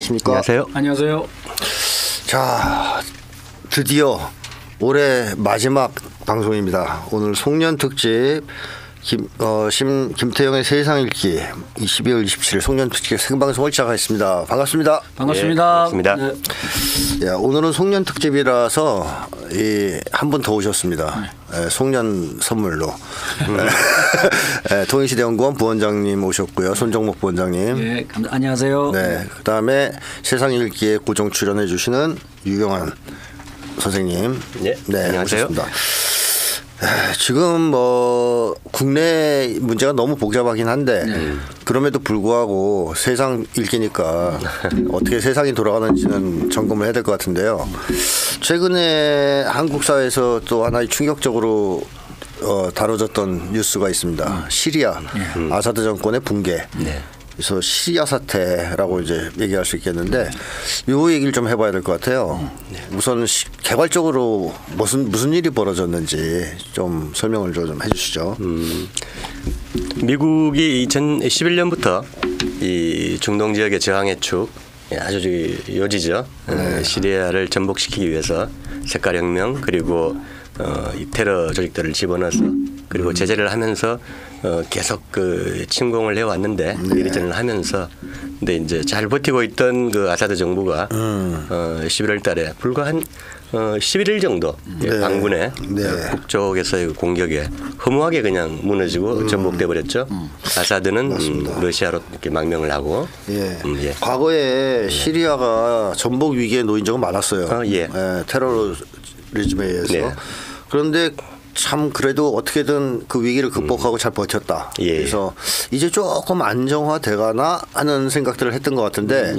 안녕하십니까? 안녕하세요. 안녕하세요. 자, 드디어 올해 마지막 방송입니다. 오늘 송년 특집 김태형의 세상 읽기 12월 27일 송년 특집 생방송을 시작하겠습니다. 반갑습니다. 반갑습니다. 반갑습니다. 네. 야, 오늘은 송년 특집이라서 한 분 더 오셨습니다. 송년 선물로 통일시대연구원 부원장님 오셨고요. 손정목 부원장님. 예, 안녕하세요. 네, 그다음에 세상 읽기에 고정 출연해 주시는 유경환 선생님. 네, 안녕하세요. 오셨습니다. 지금 뭐 국내 문제가 너무 복잡하긴 한데 그럼에도 불구하고 세상 읽기니까 어떻게 세상이 돌아가는지는 점검을 해야 될 것 같은데요. 최근에 한국 사회에서 또 하나의 충격적으로 다뤄졌던 뉴스가 있습니다. 시리아 아사드 정권의 붕괴. 그래서 시리아 사태라고 이제 얘기할 수 있겠는데 요 얘기를 좀 해봐야 될 것 같아요. 우선 개괄적으로 무슨 일이 벌어졌는지 좀 설명을 좀 해주시죠. 미국이 2011년부터 이 중동 지역의 저항의 축 아주 요지죠. 시리아를 전복시키기 위해서 색깔혁명 그리고 이 테러 조직들을 집어넣어서 그리고 제재를 하면서 계속 그 침공을 해왔는데 이리저리 하면서 근데 이제 잘 버티고 있던 그 아사드 정부가 11월달에 불과 한 11일 정도 반군의 북쪽에서의 공격에 허무하게 그냥 무너지고 전복돼 버렸죠. 아사드는 러시아로 이렇게 망명을 하고. 과거에 시리아가 전복 위기에 놓인 적은 많았어요. 테러리즘에 의해서. 그런데 참 그래도 어떻게든 그 위기를 극복하고 잘 버텼다. 그래서 이제 조금 안정화되가나 하는 생각들을 했던 것 같은데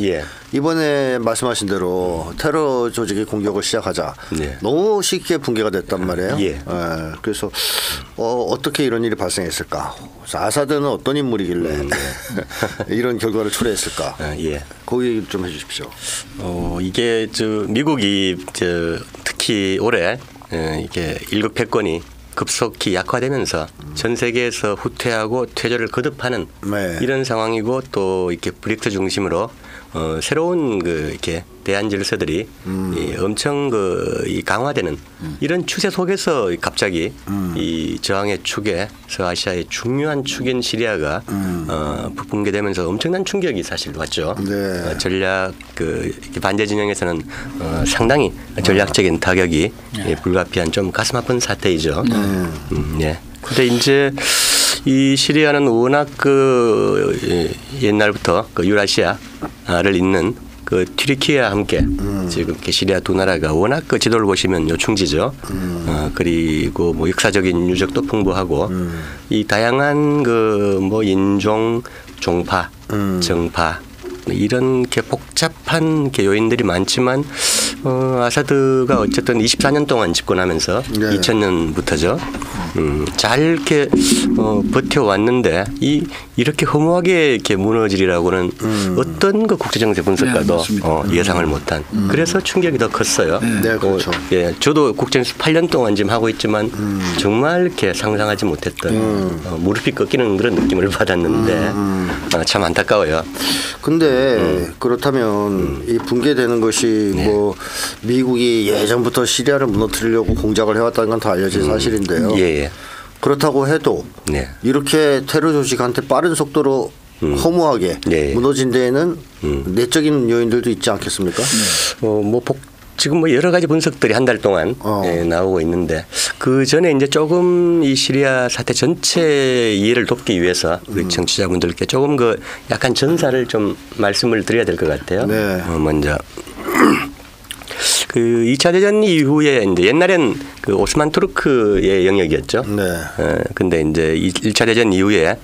이번에 말씀하신 대로 테러 조직의 공격을 시작하자 너무 쉽게 붕괴가 됐단 말이에요. 그래서 어떻게 이런 일이 발생했을까? 아사드는 어떤 인물이길래 이런 결과를 초래했을까? 그 얘기 좀 해주십시오. 이게 미국이 특히 올해 이게 일국 패권이 급속히 약화되면서 전 세계에서 후퇴하고 퇴조를 거듭하는 이런 상황이고 또 이렇게 브릭스 중심으로 새로운 이렇게 대안 질서들이 엄청 이 강화되는 이런 추세 속에서 갑자기 이 저항의 축에 서아시아의 중요한 축인 시리아가 붕괴되면서 엄청난 충격이 사실 왔죠. 전략 반대 진영에서는 상당히 전략적인 타격이 불가피한 좀 가슴 아픈 사태이죠. 근데 이제 이 시리아는 워낙 옛날부터 유라시아를 잇는 튀르키예와 함께 지금 시리아 두 나라가 워낙 지도를 보시면 요충지죠. 그리고 뭐 역사적인 유적도 풍부하고 이 다양한 인종, 종파, 정파 이런 복잡한 요인들이 많지만 아사드가 어쨌든 24년 동안 집권하면서 2000년부터죠. 잘 이렇게 버텨왔는데 이렇게 허무하게 이렇게 무너지리라고는 어떤 국제정세 분석가도 예상을 못한. 그래서 충격이 더 컸어요. 그렇죠. 저도 국제정세 8년 동안 지금 하고 있지만 정말 이렇게 상상하지 못했던 무릎이 꺾이는 그런 느낌을 받았는데 참 안타까워요. 근데 그렇다면 이 붕괴되는 것이 뭐 미국이 예전부터 시리아를 무너뜨리려고 공작을 해왔다는 건 다 알려진 사실인데요. 그렇다고 해도 이렇게 테러 조직한테 빠른 속도로 허무하게 무너진 데에는 내적인 요인들도 있지 않겠습니까? 지금 여러 가지 분석들이 한 달 동안 나오고 있는데 그 전에 이제 조금 이 시리아 사태 전체 이해를 돕기 위해서 우리 청취자분들께 조금 약간 전사를 좀 말씀을 드려야 될 것 같아요. 먼저 2차 대전 이후에 이제 옛날엔 오스만 투르크의 영역이었죠. 근데 이제 1차 대전 이후에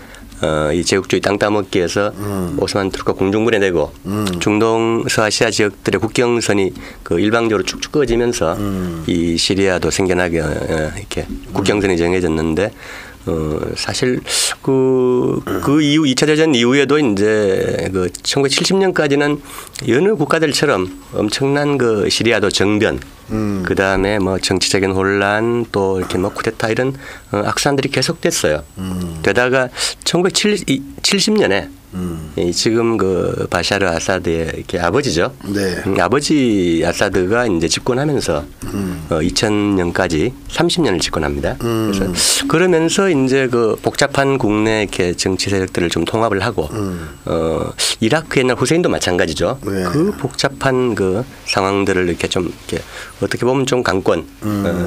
이 제국주의 땅 따먹기에서 오스만 투르크가 공중분해 되고 중동 서아시아 지역들의 국경선이 일방적으로 쭉쭉 꺼지면서 이 시리아도 생겨나게 이렇게 국경선이 정해졌는데 사실 그 이후 2차 대전 이후에도 이제 1970년까지는 여느 국가들처럼 엄청난 시리아도 정변 그다음에 뭐 정치적인 혼란 또 이렇게 쿠데타 이런 악순환들이 계속됐어요. 게다가 1970년에 지금 그 바샤르 아사드의 이렇게 아버지죠. 네. 아버지 아사드가 이제 집권하면서 2000년까지 30년을 집권합니다. 그래서 그러면서 이제 그 복잡한 국내 이렇게 정치 세력들을 좀 통합을 하고 이라크 옛날 후세인도 마찬가지죠. 네. 그 복잡한 그 상황들을 이렇게 좀 이렇게 어떻게 보면 좀 강권,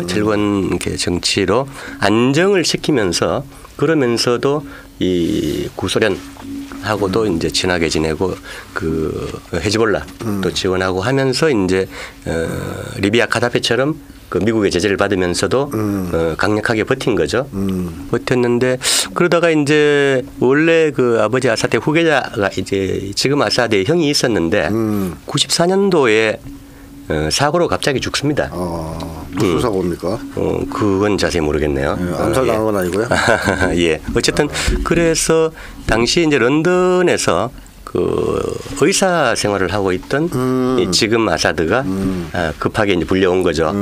철권 이렇게 정치로 안정을 시키면서 그러면서도 이 구소련하고도 이제 친하게 지내고 그 헤즈볼라 또 지원하고 하면서 이제 리비아 카다피처럼 그 미국의 제재를 받으면서도 강력하게 버틴 거죠. 버텼는데 그러다가 이제 원래 그 아버지 아사드의 후계자가 이제 지금 아사드의 형이 있었는데 94년도에 사고로 갑자기 죽습니다. 무슨 사고입니까? 그건 자세히 모르겠네요. 암살 당한 건 아니고요. 예. 어쨌든 그래서 당시 이제 런던에서 그 의사 생활을 하고 있던 이 지금 아사드가 급하게 이제 불려온 거죠.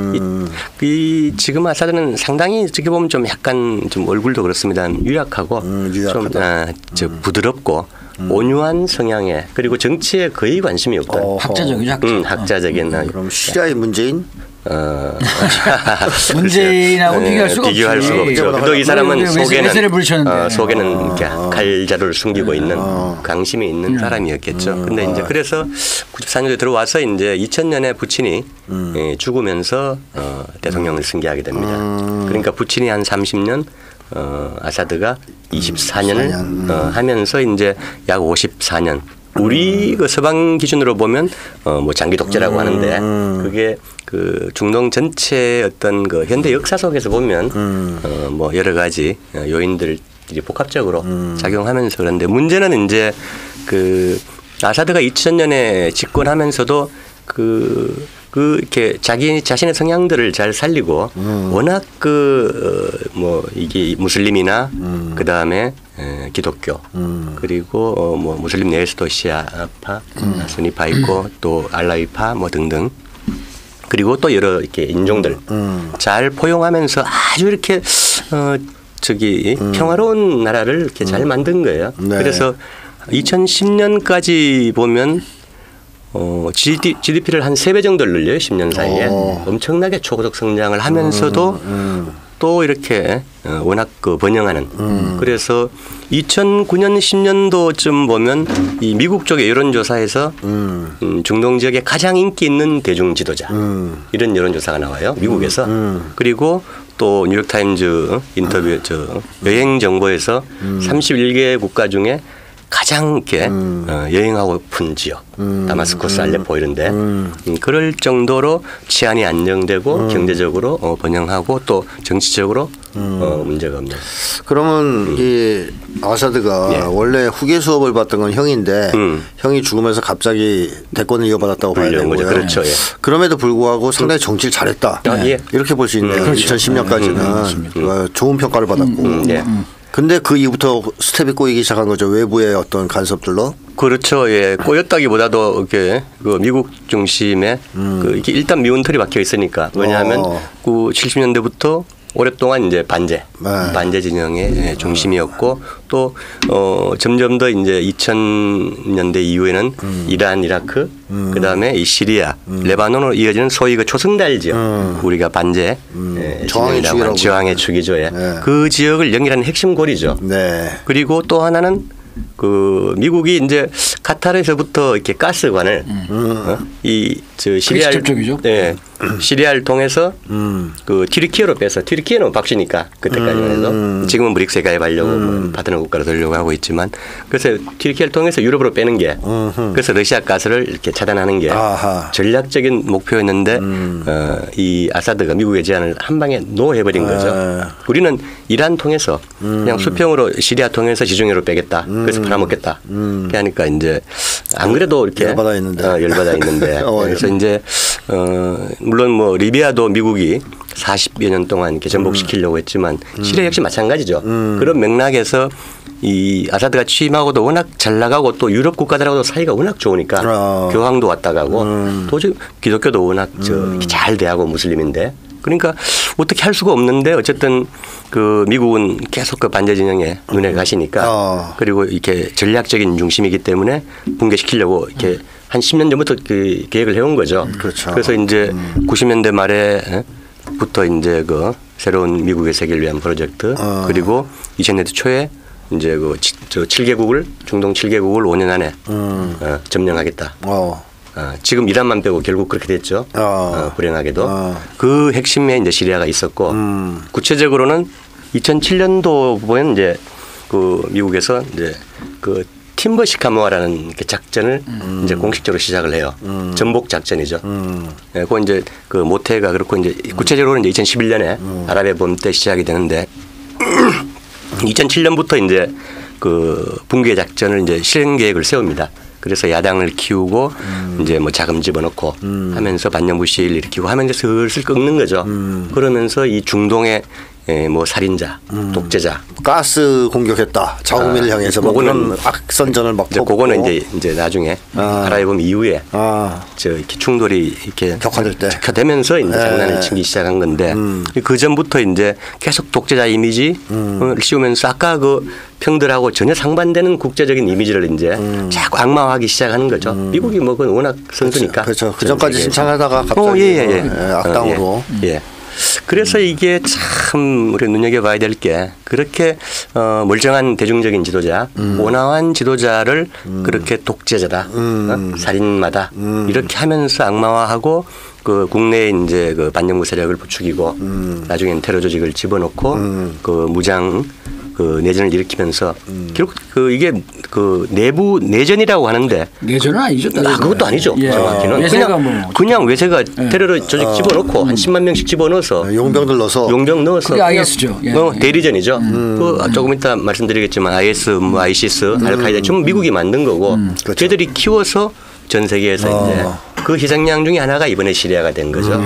이 지금 아사드는 상당히 어떻게 보면 좀 약간 좀 얼굴도 그렇습니다. 유약하고 좀 부드럽고 온유한 성향에 그리고 정치에 거의 관심이 없던 학자적이죠. 학자적인 그럼 시리아의 문재인? 문재인하고 비교할 수가 없죠. 비교할 수가 없죠. 또 이 사람은 속에는 속에는 갈자를 숨기고 있는 강심이 있는 사람이었겠죠. 근데 이제 그래서 94년도에 들어와서 이제 2000년에 부친이 죽으면서 대통령을 승계하게 됩니다. 그러니까 부친이 한 30년 아사드가 24년을 하면서 이제 약 54년. 우리 그 서방 기준으로 보면 뭐 장기 독재라고 하는데 그게 그 중동 전체의 어떤 그 현대 역사 속에서 보면 뭐 여러 가지 요인들이 복합적으로 작용하면서 그런데 문제는 이제 그 아사드가 2000년에 집권하면서도 이렇게 자기 자신의 성향들을 잘 살리고 워낙 뭐 이게 무슬림이나 그 다음에 기독교 그리고 뭐 무슬림 내에서도 시아파, 수니파 있고 또 알라위파 뭐 등등 그리고 또 여러 이렇게 인종들 잘 포용하면서 아주 이렇게 평화로운 나라를 이렇게 잘 만든 거예요. 네. 그래서 2010년까지 보면 GDP를 한 3배 정도를 늘려요. 10년 사이에. 엄청나게 초고속 성장을 하면서도 또 이렇게 워낙 그 번영하는. 그래서 2009년 10년도쯤 보면 이 미국 쪽의 여론조사에서 중동 지역에 가장 인기 있는 대중 지도자. 이런 여론조사가 나와요. 미국에서. 그리고 또 뉴욕타임즈 인터뷰 여행 정보에서 31개 국가 중에 가장 이렇게 여행하고픈 지역, 다마스커스, 알레포 이런데 그럴 정도로 치안이 안정되고 경제적으로 번영하고 또 정치적으로 문제가 없는. 그러면 이 아사드가 원래 후계 수업을 받던 건 형인데 형이 죽으면서 갑자기 대권을 이어받았다고 봐야 되는 거예요. 그렇죠. 예. 그럼에도 불구하고 상당히 정치를 잘했다. 예. 이렇게 볼 수 있네요. 그렇죠. 2010년까지는 좋은 평가를 받았고. 예. 근데 그 이후부터 스텝이 꼬이기 시작한 거죠. 외부의 어떤 간섭들로. 그렇죠. 예. 꼬였다기보다도 이렇게 그 미국 중심의 이게 일단 미운 털이 박혀 있으니까. 왜냐하면 70년대부터 오랫동안 이제 반제 진영의 중심이었고 또 점점 더 이제 2000년대 이후에는 이란, 이라크, 그다음에 이 시리아, 레바논으로 이어지는 소위 그 초승달 지역, 우리가 반제 진영이라고 하는 저항의 축이죠. 예. 네. 그 지역을 연결하는 핵심 고리죠. 네. 그리고 또 하나는 그 미국이 이제 카타르에서부터 이렇게 가스관을 시리아를 통해서 그 튀르키예로 빼서 튀르키예는 박쥐니까 그때까지만 해도 지금은 브릭스에 가입하려고 뭐 파트너 국가로 되려고 하고 있지만 그래서 튀르키예를 통해서 유럽으로 빼는 게 그래서 러시아 가스를 이렇게 차단하는 게 전략적인 목표였는데 이 아사드가 미국의 제안을 한 방에 노해버린 거죠. 우리는 이란 통해서 그냥 수평으로 시리아 통해서 지중해로 빼겠다. 그래서 팔아먹겠다. 그러니까 이제 안 그래도 이렇게 열받아 있는데 그래서 이제 물론 뭐 리비아도 미국이 40여 년 동안 이렇게 전복시키려고 했지만 시리아 역시 마찬가지죠. 그런 맥락에서 이 아사드가 취임하고도 워낙 잘 나가고 또 유럽 국가들하고도 사이가 워낙 좋으니까 교황도 왔다 가고 또 기독교도 워낙 잘 대하고 무슬림인데 그러니까 어떻게 할 수가 없는데 어쨌든 그 미국은 계속 그 반대 진영에 눈에 가시니까 그리고 이렇게 전략적인 중심이기 때문에 붕괴시키려고 이렇게 한 10년 전부터 그 계획을 해온 거죠. 그렇죠. 그래서 이제 90년대 말에부터 이제 그 새로운 미국의 세계를 위한 프로젝트 그리고 2000년대 초에 이제 그 7개국을 중동 7개국을 5년 안에 점령하겠다. 지금 이란만 빼고 결국 그렇게 됐죠. 불행하게도 그 핵심에 이제 시리아가 있었고 구체적으로는 2007년도 보면 이제 그 미국에서 이제 그 팀버 시카모아라는 그 작전을 이제 공식적으로 시작을 해요. 전복 작전이죠. 그 이제 그 모태가 그렇고 이제 구체적으로는 이제 2011년에 아랍의 봄 때 시작이 되는데 2007년부터 이제 그 붕괴 작전을 이제 실행 계획을 세웁니다. 그래서 야당을 키우고 이제 뭐 자금 집어넣고 하면서 반영부시를 일으키고 하면서 슬슬 꺾는 거죠. 그러면서 이 중동의 뭐 살인자, 독재자, 가스 공격했다. 자국민을 향해서 뭐 그런 악선전을 막 이제 그거는 이제 나중에 아라이봄 이후에 저 이렇게 충돌이 이렇게 격화되면서 이제 장난을 치기 시작한 건데 그 전부터 이제 계속 독재자 이미지를 씌우면서 아까 그 평들하고 전혀 상반되는 국제적인 이미지를 이제 자꾸 악마화하기 시작하는 거죠. 미국이 뭐 그건 워낙 선수니까. 그렇죠. 그 전까지 신창하다가 갑자기 악당으로. 그래서 이게 참 우리 눈여겨봐야 될 게 그렇게 멀쩡한 대중적인 지도자, 온화한 지도자를 그렇게 독재자다, 살인마다 이렇게 하면서 악마화하고 그 국내에 이제 그 반정부 세력을 부추기고 나중엔 테러 조직을 집어넣고 그 무장 그 내전을 일으키면서 결국 그 이게 그 내부 내전이라고 하는데 내전은 아니죠. 그것도 아니죠. 정확히는 그냥 외세가 테러 조직 집어넣고 한 10만 명씩 집어넣어서 용병들 넣어서 그게 IS죠. 대리전이죠. 그 조금 이따 말씀드리겠지만 IS, 뭐 ISIS, 알카이다 좀 미국이 만든 거고 걔들이 키워서 전 세계에서 이제 그 희생양 중에 하나가 이번에 시리아가 된 거죠.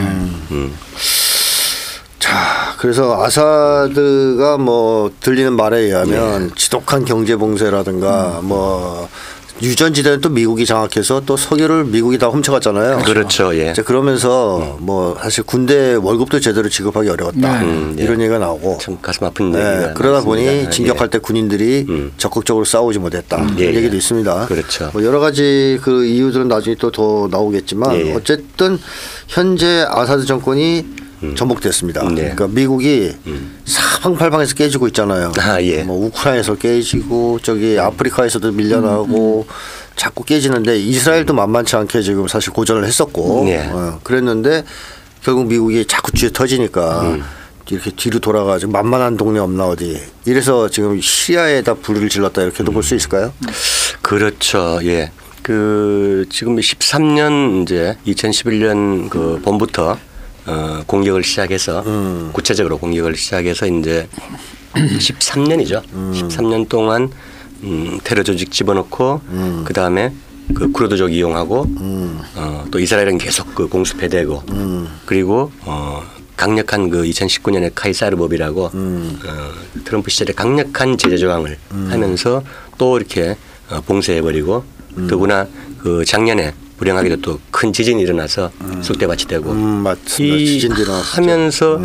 자, 그래서 아사드가 뭐 들리는 말에 의하면 지독한 경제 봉쇄라든가 뭐 유전지대는 또 미국이 장악해서 또 석유를 미국이 다 훔쳐갔잖아요. 그렇죠. 예. 그러면서 뭐 사실 군대 월급도 제대로 지급하기 어려웠다. 이런 얘기가 나오고. 참 가슴 아픈 얘기가 그러다 보니 진격할 때 군인들이 적극적으로 싸우지 못했다. 이런 얘기도 있습니다. 그렇죠. 뭐 여러 가지 그 이유들은 나중에 또 더 나오겠지만 어쨌든 현재 아사드 정권이 전복됐습니다. 그러니까 미국이 사방팔방에서 깨지고 있잖아요. 뭐 우크라이나에서 깨지고 저기 아프리카에서도 밀려나고 자꾸 깨지는데 이스라엘도 만만치 않게 지금 사실 고전을 했었고 그랬는데 결국 미국이 자꾸 뒤에 터지니까 이렇게 뒤로 돌아가지고 만만한 동네 없나 어디 이래서 지금 시리아에다 불을 질렀다 이렇게도 볼 수 있을까요? 그렇죠. 예. 그 지금 13년 이제 2011년 그 봄부터 공격을 시작해서 구체적으로 공격을 시작해서 이제 13년이죠. 13년 동안 테러 조직 집어넣고 그 다음에 그 쿠르드족 이용하고 또 이스라엘은 계속 그 공습해대고 그리고 강력한 그 2019년에 카이사르법이라고 트럼프 시절에 강력한 제재 조항을 하면서 또 이렇게 봉쇄해버리고 더구나 그 작년에 불행하게도 또 큰 지진이 일어나서 쑥대밭이 되고 이 하면서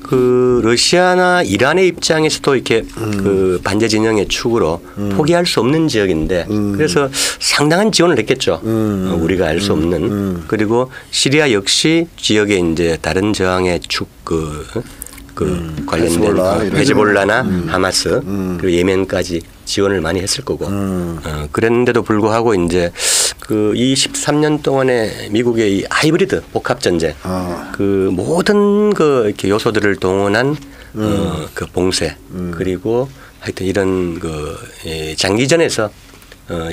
그 러시아나 이란의 입장에서도 이렇게 그 반대 진영의 축으로 포기할 수 없는 지역인데 그래서 상당한 지원을 했겠죠. 우리가 알 수 없는 그리고 시리아 역시 지역에 이제 다른 저항의 축 그 관련된 헤즈볼라나 하마스 그리고 예멘까지 지원을 많이 했을 거고 그랬는데도 불구하고 이제 그 이 13년 동안의 미국의 이 하이브리드 복합 전쟁 그 모든 그 이렇게 요소들을 동원한 그 봉쇄 그리고 하여튼 이런 그 장기전에서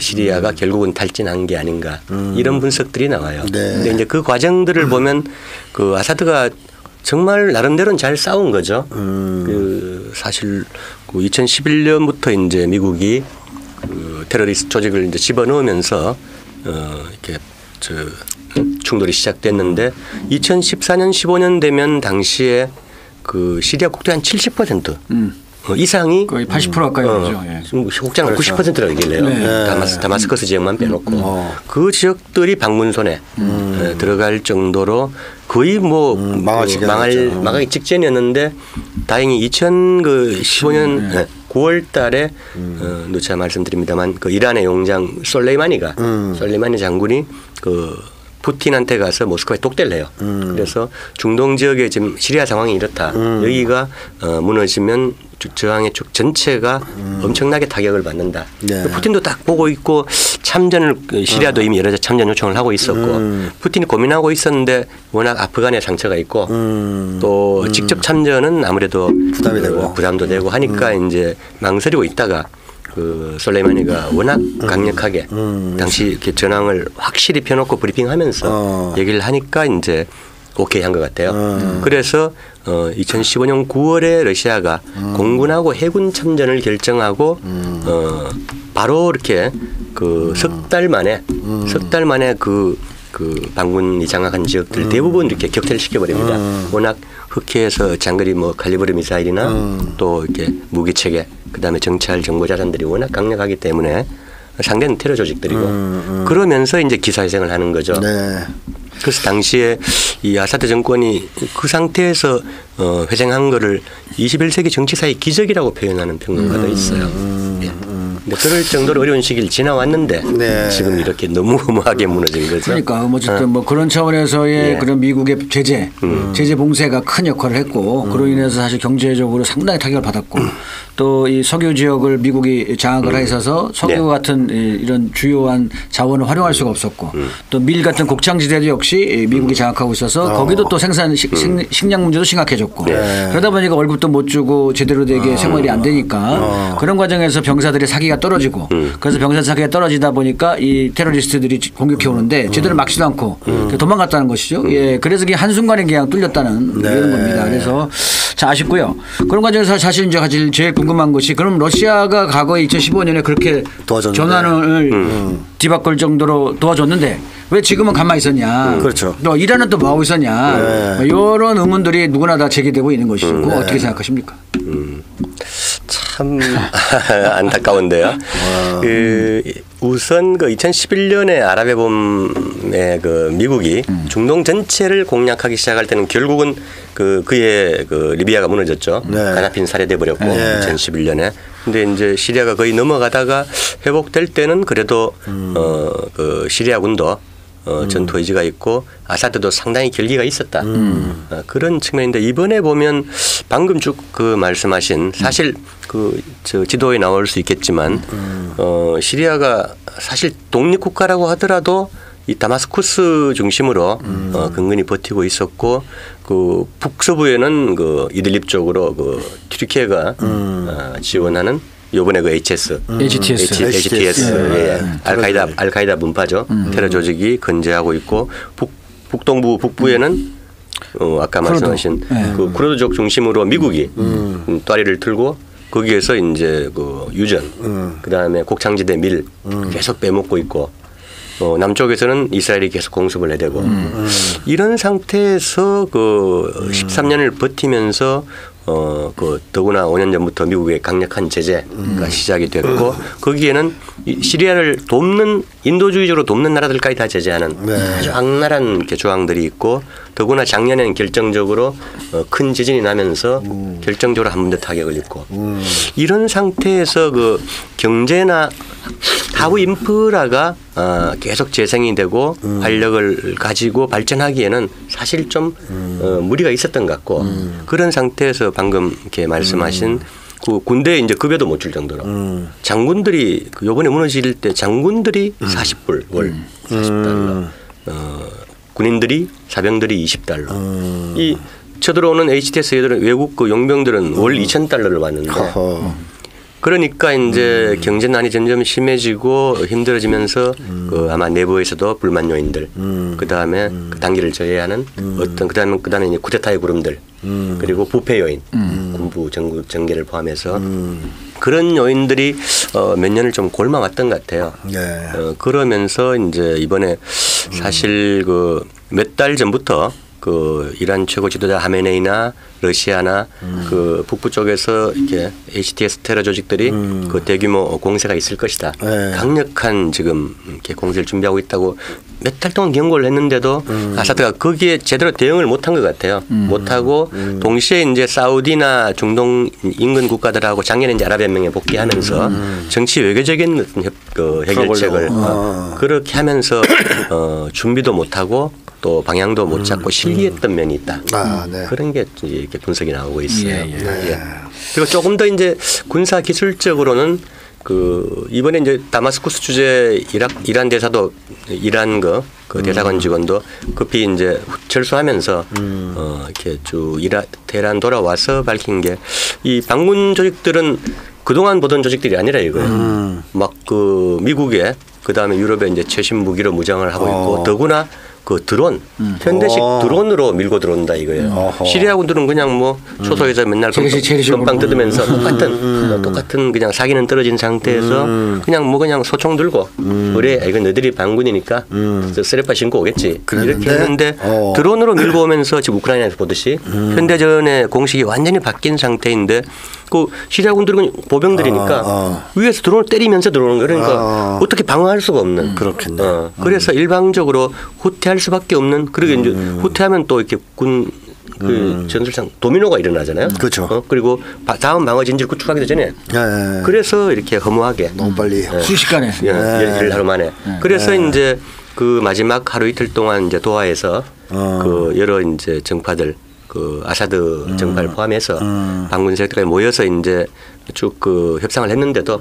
시리아가 결국은 탈진한 게 아닌가 이런 분석들이 나와요. 근데 이제 그 과정들을 보면 그 아사드가 정말 나름대로는 잘 싸운 거죠. 그 사실 그 2011년부터 이제 미국이 그 테러리스트 조직을 이제 집어넣으면서 이렇게 충돌이 시작됐는데 2014년 15년 되면 당시에 그 시리아 국토의 한 70% 이상이 거의 80% 가까이 되죠. 혹자는 90%라고 얘기를 해요. 다마스커스 지역만 빼놓고 그 지역들이 반군손에 들어갈 정도로 거의 뭐 망하기 직전이었는데 다행히 2015년 9월 달에 누차 말씀드립니다만 그 이란의 용장 솔레이마니 장군이 그 푸틴한테 가서 모스크바에 독대를 해요. 그래서 중동 지역에 지금 시리아 상황이 이렇다. 여기가 무너지면 저항의 쪽 전체가 엄청나게 타격을 받는다. 네. 푸틴도 딱 보고 있고 참전을 시리아도 이미 여러 참전 요청을 하고 있었고 푸틴이 고민하고 있었는데 워낙 아프간에 상처가 있고 또 직접 참전은 아무래도 부담도 되고 하니까 이제 망설이고 있다가 그 솔레이마니가 워낙 강력하게 당시 이렇게 전황을 확실히 펴놓고 브리핑하면서 얘기를 하니까 이제 오케이 한 것 같아요. 그래서 2015년 9월에 러시아가 공군하고 해군 참전을 결정하고 바로 이렇게 그 석 달 만에 그 반군이 장악한 지역들 대부분 이렇게 격퇴를 시켜버립니다. 워낙 흑해에서 장거리 뭐 칼리브르 미사일이나 또 이렇게 무기 체계 그다음에 정찰 정보 자산들이 워낙 강력하기 때문에 상대는 테러 조직들이고 그러면서 이제 기사회생을 하는 거죠. 네. 그래서 당시에 이 아사드 정권이 그 상태에서 회생한 거를 21세기 정치사의 기적이라고 표현하는 평론가도 있어요. 예. 근데 그럴 정도로 어려운 시기를 지나왔는데 네. 지금 이렇게 너무 허무하게 무너진 거죠. 그러니까 어쨌든 뭐 그런 차원에서의 그런 미국의 제재 봉쇄가 큰 역할을 했고 그로 인해서 사실 경제적으로 상당히 타격을 받았고 또 이 석유 지역을 미국이 장악을 해 있어서 석유 같은 이런 주요한 자원을 활용할 수가 없었고 또 밀 같은 곡창지대도 역시 미국이 장악하고 있어서 거기도 또 생산 식량 문제도 심각해졌고 그러다 보니까 월급도 못 주고 제대로 되게 생활이 안 되니까 그런 과정에서 병사들의 사기가 떨어지고 그래서 병사 사기가 떨어지다 보니까 이 테러리스트들이 공격해 오는데 제대로 막지도 않고 도망갔다는 것이죠. 예, 그래서 그게 한순간에 그냥 뚫렸다는 이런 겁니다. 그래서 참 아쉽고요. 그런 과정에서 사실 이제 제일 궁금한 것이 그럼 러시아가 과거에 2015년에 그렇게 도와줬는데. 전환을 뒤바꿀 정도로 도와줬는데 왜 지금은 가만히 있었냐. 그렇죠. 또 이란은 또 뭐하고 있었냐. 이런 의문들이 누구나 다 제기되고 있는 것이고 그거 어떻게 생각하십니까? 참 안타까운데요. 우선 그 2011년에 아랍의 그 미국이 중동 전체를 공략하기 시작할 때는 결국은 그의 리비아가 무너졌죠. 가다피는 살해돼 버렸고 2011년에. 근데 이제 시리아가 거의 넘어가다가 회복될 때는 그래도 그 시리아군도 전투 의지가 있고 아사드도 상당히 결기가 있었다. 그런 측면인데 이번에 보면 방금 쭉 그 말씀하신 사실 저 지도에 나올 수 있겠지만 시리아가 사실 독립국가라고 하더라도 이 다마스쿠스 중심으로 근근히 버티고 있었고 그 북서부에는 그 이들립 쪽으로 그 튀르키예가 지원하는 요번에 그 HTS. 예. 알카이다 문파죠. 테러 조직이 건재하고 있고 북동부 북부에는 아까 말씀하신 그 쿠르드족 중심으로 미국이 또아리를 틀고 거기에서 이제 그 유전 그다음에 곡창지대 밀 계속 빼먹고 있고 남쪽에서는 이스라엘이 계속 공습을 해대고 이런 상태에서 그 13년을 버티면서 그 더구나 5년 전부터 미국의 강력한 제재가 시작이 됐고 거기에는 시리아를 돕는 인도주의적으로 돕는 나라들까지 다 제재하는 아주 악랄한 조항들이 있고 더구나 작년에는 결정적으로 큰 지진이 나면서 결정적으로 한 번 더 타격을 입고 이런 상태에서 그 경제나 하부 인프라가 계속 재생이 되고 활력을 가지고 발전하기에는 사실 좀 무리가 있었던 것 같고 그런 상태에서 방금 이렇게 말씀하신 그 군대에 이제 급여도 못 줄 정도로 장군들이 요번에 무너질 때 장군들이 40불 월 40달러 군인들이 사병들이 20달러 이 쳐들어오는 HTS 애들은 외국 그 용병들은 월 2,000달러를 받는데 그러니까 이제 경제난이 점점 심해지고 힘들어지면서 그 아마 내부에서도 불만 요인들, 그 다음에 그 단기를 저해하는 어떤 그 다음에 이제 쿠데타의 구름들, 그리고 부패 요인, 군부 정계를 포함해서 그런 요인들이 몇 년을 좀 골마왔던 것 같아요. 그러면서 이제 이번에 사실 그 몇 달 전부터 그 이란 최고 지도자 하메네이나 러시아나 그 북부 쪽에서 이렇게 HTS 테러 조직들이 그 대규모 공세가 있을 것이다. 네. 강력한 지금 이렇게 공세를 준비하고 있다고 몇 달 동안 경고를 했는데도 아사드가 거기에 제대로 대응을 못한 것 같아요. 못하고 동시에 이제 사우디나 중동 인근 국가들하고 작년에 이제 아랍연맹에 복귀하면서 정치 외교적인 그 해결책을 그렇게 하면서 준비도 못하고 또 방향도 못 잡고 실기했던 면이 있다. 네. 그런 게 이렇게 분석이 나오고 있어요. 예. 그리고 조금 더 이제 군사 기술적으로는 그 이번에 이제 다마스쿠스 주재 이란 대사도 이란 그 대사관 직원도 급히 이제 철수하면서 이렇게 쭉 테헤란 돌아와서 밝힌 게 이 반군 조직들은 그동안 보던 조직들이 아니라 이거예요. 막 그 미국에 그다음에 유럽에 이제 최신 무기로 무장을 하고 있고 더구나 그 드론, 현대식 드론으로 밀고 들어온다 이거예요. 시리아군들은 그냥 뭐 초소에서 맨날 금방 뜯으면서 똑같은 그냥 사기는 떨어진 상태에서 그냥 소총 들고 그래 이건 너희들이 반군이니까 쓰레빠 신고 오겠지 이렇게 했는데 드론으로 밀고 오면서 지금 우크라이나에서 보듯이 현대전의 공식이 완전히 바뀐 상태인데 그 시리아군들은 보병들이니까 위에서 드론을 때리면서 들어오는 거예요. 그러니까 어떻게 방어할 수가 없는. 그렇겠네. 그래서 일방적으로 후퇴할 수밖에 없는. 그리고 이제 후퇴하면 또 이렇게 그 전술상 도미노가 일어나잖아요. 그렇죠. 그리고 다음 방어 진지를 구축하기도 전에. 그래서 이렇게 허무하게 너무 빨리 순식간에 일 하루 만에. 그래서 이제 그 마지막 하루 이틀 동안 이제 도하에서 그 여러 이제 정파들. 그 아사드 정파를 포함해서 반군 세력들이 모여서 이제 쭉 그 협상을 했는데도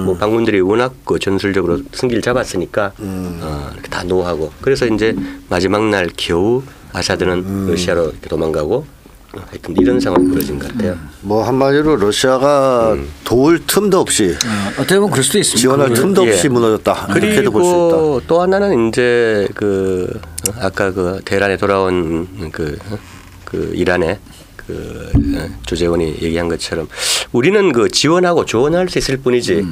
뭐 반군들이 워낙 그 전술적으로 승기를 잡았으니까 이렇게 다 노하고 그래서 이제 마지막 날 겨우 아사드는 러시아로 이렇게 도망가고 하여튼 이런 상황이 벌어진 것 같아요. 뭐 한마디로 러시아가 도울 틈도 없이 어떻게 보면 그럴 수도 있습니다. 지원할 틈도 없이 무너졌다. 이렇게도 볼 수 있다. 그리고 또 하나는 이제 그 아까 그 테헤란에 돌아온 그 이란의 그 조재원이 얘기한 것처럼 우리는 그 지원하고 조언할 수 있을 뿐이지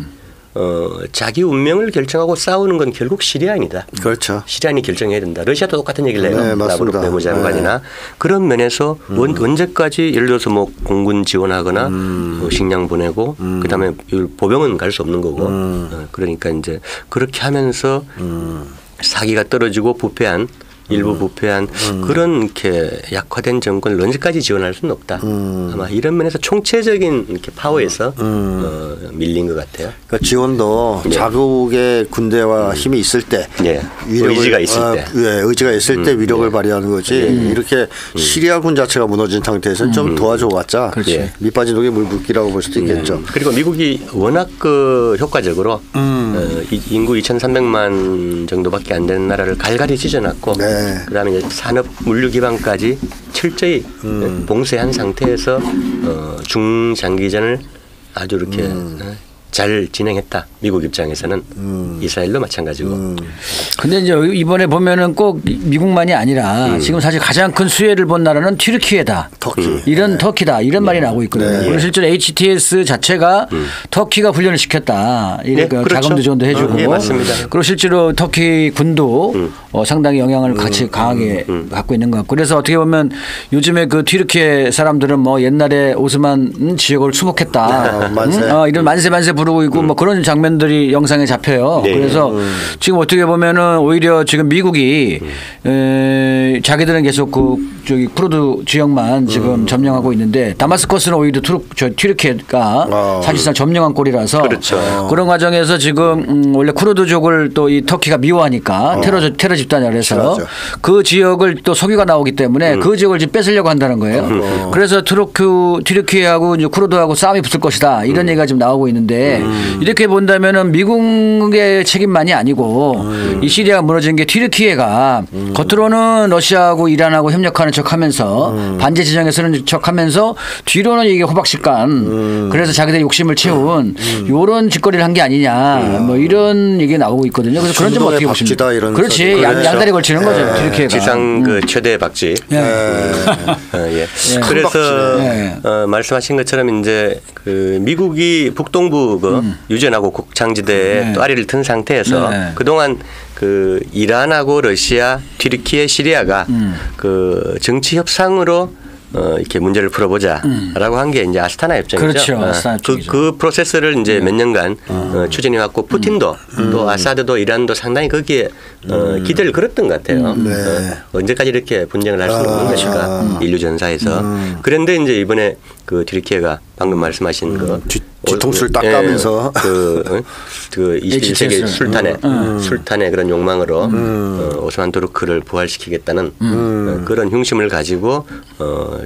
자기 운명을 결정하고 싸우는 건 결국 시리아인이다. 그렇죠. 시리아인이 결정해야 된다. 러시아도 똑같은 얘기를 해요. 네, 맞습니다. 라브로프 외무장관이나 그런 면에서 언제까지 예를 들어서 뭐 공군 지원하거나 뭐 식량 보내고 그다음에 보병은 갈 수 없는 거고 그러니까 이제 그렇게 하면서 사기가 떨어지고 부패한 일부 부패한 그런 이렇게 약화된 정권을 언제까지 지원할 수는 없다. 아마 이런 면에서 총체적인 이렇게 파워에서 밀린 것 같아요. 그러니까 지원도 자국의 군대와 힘이 있을 때, 의지가 있을 때, 의지가 있을 때 위력을 발휘하는 거지. 이렇게 시리아군 자체가 무너진 상태에서는 좀 도와줘 왔자 밑빠진 독에 물 붓기라고 볼 수도 있겠죠. 그리고 미국이 워낙 그 효과적으로 인구 2,300만 정도밖에 안 되는 나라를 갈갈이 찢어놨고. 그다음에 이제 산업 물류 기반까지 철저히 봉쇄한 상태에서 중장기전을 아주 이렇게 잘 진행했다. 미국 입장에서는 이스라엘도 마찬가지고. 근데 이제 이번에 보면은 꼭 미국만이 아니라 지금 사실 가장 큰 수혜를 본 나라는 튀르키예다. 터키. 이런 터키다. 이런 말이 나오고 있거든요. 그리고 실제로 HTS 자체가 터키가 훈련을 시켰다. 그러니까 그렇죠. 자금도 지원도 해주고. 맞습니다. 그리고 실제로 터키 군도 상당히 영향을 같이 강하게 갖고 있는 것 같고. 그래서 어떻게 보면 요즘에 그 튀르키예 사람들은 뭐 옛날에 오스만 지역을 수복했다. 이런 만세 부르고 있고 뭐 그런 장면들이 영상에 잡혀요. 그래서 지금 어떻게 보면은 오히려 지금 미국이 자기들은 계속 그 저기 쿠르드 지역만 지금 점령하고 있는데 다마스커스는 오히려 튀르키예가 사실상 점령한 꼴이라서 그렇죠. 그런 과정에서 지금 원래 쿠르드족을 또 이 터키가 미워하니까 테러 집단이라 해서 그 지역을 또 석유가 나오기 때문에 그 지역을 지금 뺏으려고 한다는 거예요. 그래서 튀르키예하고 이제 쿠르드하고 싸움이 붙을 것이다. 이런 얘기가 지금 나오고 있는데 이렇게 본다면은 미국의 책임만이 아니고 이 시리아가 무너진 게 튀르키예가 겉으로는 러시아하고 이란하고 협력하는 척하면서 반제 지정에서는 척하면서 뒤로는 이게 호박식간 그래서 자기들이 욕심을 채운 이런 짓거리를 한 게 아니냐 뭐 이런 얘기가 나오고 있거든요. 그래서 그런 점 어떻게 보십니까? 그렇지 양다리 걸치는 거죠. 튀르키예가. 지상 그 최대 박쥐. 그래서 말씀하신 것처럼 이제 그 미국이 북동부 그 유전하고 곡창지대에 네. 또 아리를 튼 상태에서 네. 그동안 그 이란하고 러시아, 튀르키예, 시리아가 그 정치 협상으로 이렇게 문제를 풀어보자라고 한 게 이제 아스타나 협정이죠. 그렇죠. 아스타나 협정이죠. 그 프로세스를 이제 몇 년간 추진해 왔고 푸틴도 또 아사드도 이란도 상당히 거기에 기대를 걸었던 것 같아요. 네. 언제까지 이렇게 분쟁을 할 수는 없는 것일까 인류 전사에서. 그런데 이제 이번에 그 튀르키예가 방금 말씀하신 그 뒤통수를 딱 까면서 그 21세기 술탄의 그런 욕망으로 오스만 투르크를 부활시키겠다는 그런 흉심을 가지고